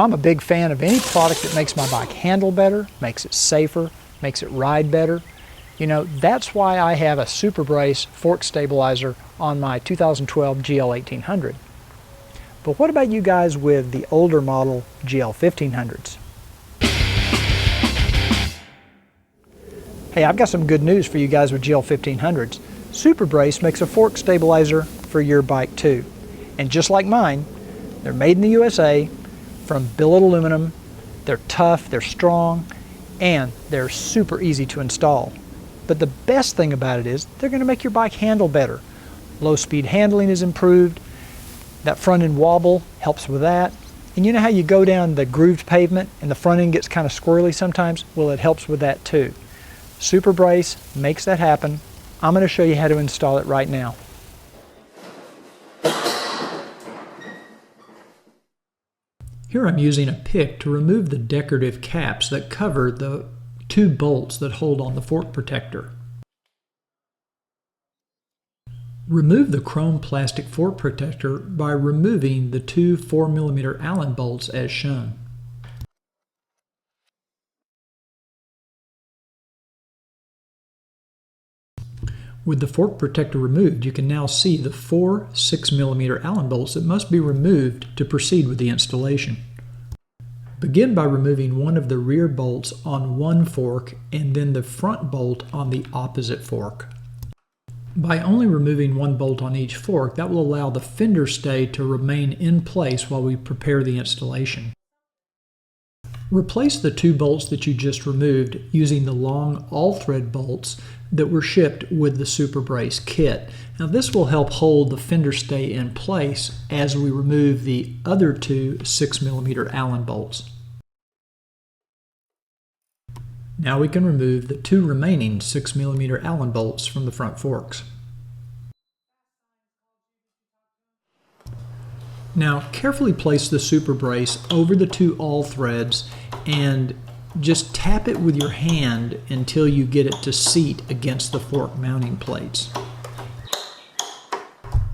I'm a big fan of any product that makes my bike handle better, makes it safer, makes it ride better. That's why I have a SuperBrace fork stabilizer on my 2012 GL 1800. But what about you guys with the older model GL 1500s? Hey, I've got some good news for you guys with GL 1500s. SuperBrace makes a fork stabilizer for your bike too. And just like mine, they're made in the USA from billet aluminum. They're tough, they're strong, and they're super easy to install. But the best thing about it is they're going to make your bike handle better. Low speed handling is improved. That front end wobble helps with that. And you know how you go down the grooved pavement and the front end gets kind of squirrely sometimes? Well, it helps with that too. SuperBrace makes that happen. I'm going to show you how to install it right now. Here I'm using a pick to remove the decorative caps that cover the two bolts that hold on the fork protector. Remove the chrome plastic fork protector by removing the two 4mm Allen bolts as shown. With the fork protector removed, you can now see the four 6mm Allen bolts that must be removed to proceed with the installation. Begin by removing one of the rear bolts on one fork and then the front bolt on the opposite fork. By only removing one bolt on each fork, that will allow the fender stay to remain in place while we prepare the installation. Replace the two bolts that you just removed using the long all-thread bolts that were shipped with the SuperBrace kit. Now this will help hold the fender stay in place as we remove the other two 6mm Allen bolts. Now we can remove the two remaining 6mm Allen bolts from the front forks. Now carefully place the SuperBrace over the two all threads and just tap it with your hand until you get it to seat against the fork mounting plates.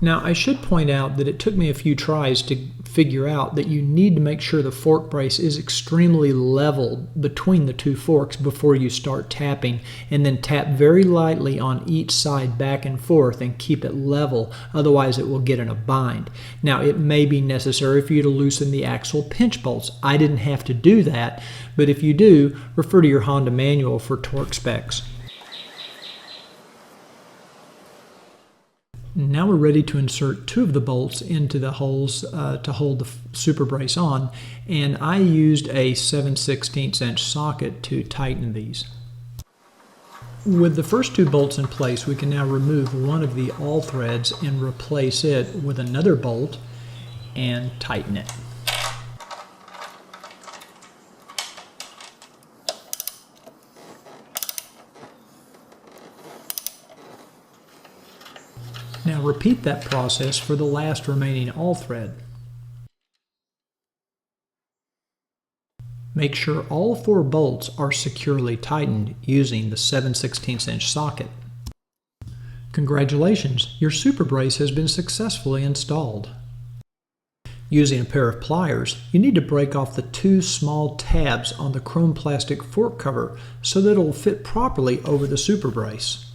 Now I should point out that it took me a few tries to figure out that you need to make sure the fork brace is extremely level between the two forks before you start tapping, and then tap very lightly on each side back and forth and keep it level, otherwise it will get in a bind. Now it may be necessary for you to loosen the axle pinch bolts. I didn't have to do that, but if you do, refer to your Honda manual for torque specs. Now we're ready to insert two of the bolts into the holes to hold the SuperBrace on, and I used a 7/16 inch socket to tighten these. With the first two bolts in place, we can now remove one of the all threads and replace it with another bolt and tighten it. Now repeat that process for the last remaining all thread. Make sure all four bolts are securely tightened using the 7/16 inch socket. Congratulations, your SuperBrace has been successfully installed. Using a pair of pliers, you need to break off the two small tabs on the chrome plastic fork cover so that it will fit properly over the SuperBrace.